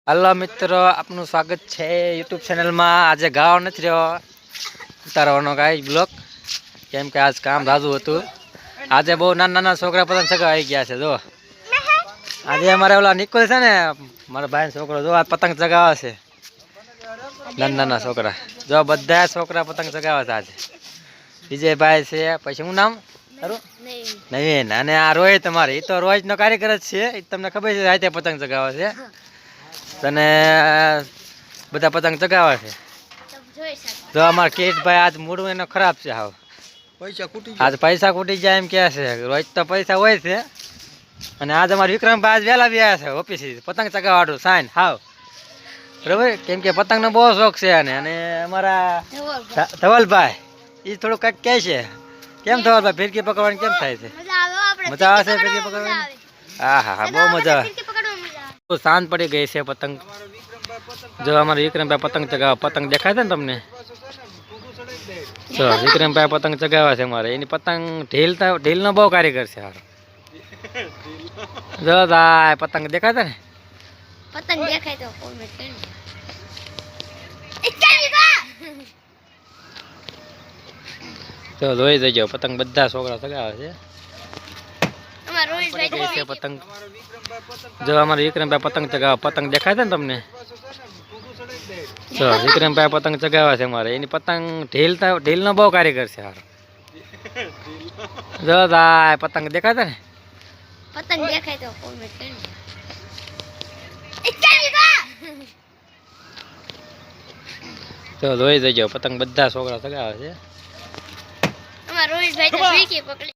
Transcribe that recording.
Hello मित्रों, आपનું સ્વાગત છે યુટ્યુબ ચેનલમાં। આજે ગાવ નથી રહ્યો ઉતારવાનો કાંઈ બ્લોગ, કેમ કે આજ કામ રાજુ હતું। આજે બહુ નાના નાના છોકરા પતંગ ચગાવી ગયા છે। જો આજે અમારે ઓલા નિકોલ છે ને, મારા ભાઈનો છોકરો, જો આ પતંગ ચગાવે છે। નાના નાના છોકરા, જો બધા છોકરા પતંગ ચગાવે છે આજે। વિજયભાઈ છે, પછી શું નામ તારું? નવીન। અને આ રોહિત, અમારે એ તો રોહિતનો કાર્યકર જ છે, એ તમને ખબર છે, રાતે પતંગ ચગાવે છે। તને બધા પતંગ ચગાવે છે। જો અમાર કિરીટભાઈ આજ મૂડું એનો ખરાબ છે, હાવ આજ પૈસા ખૂટી જાય એમ કે છે। રોજ તો પૈસા હોય છે, અને આજ અમારા વિક્રમભાઈ આજ વહેલા આવ્યા છે ઓફિસથી પતંગ ચગાવવાનું સાઈન હાવ બરાબર, કેમ કે પતંગનો બહુ શોખ છે અને અમારા ધવલભાઈ એ થોડું કંઈક કહે છે। કેમ ધવલભાઈ, ફિરકી પકડવાની કેમ થાય છે? મજા આવે છે ફિરકી પકડવાની? હા હા હા, બહુ મજા આવે। શાંત પડી ગઈ છે પતંગ। જો અમારે વિક્રમભાઈ પતંગ ચગાવે, પતંગ દેખાય છે ને તમને? જો વિક્રમભાઈ પતંગ ચગાવે છે અમારે, એની પતંગ ઢીલનો બહુ કારીગર છે હારો। જો આ પતંગ દેખાય છે ને? પતંગ દેખાય તો કોમેન્ટ કરો। તો જોઈ જજો, પતંગ બધા છોકરા ચગાવે છે। અમાર રોહિતભાઈ છે પતંગ। જો અમારે વિક્રમભાઈ પતંગ ચગાવે, પતંગ દેખાય છે ને તમને? જો વિક્રમભાઈ પતંગ ચગાવે છે અમારે, એની પતંગ ઢીલનો બહુ કારીગર છે હારો। જો આ પતંગ દેખાય છે ને? પતંગ દેખાય તો કોમેન્ટ કરો। તો જોઈ જજો, પતંગ બધા છોકરા ચગાવે છે। અમાર રોહિતભાઈ તો ફીકી પકડી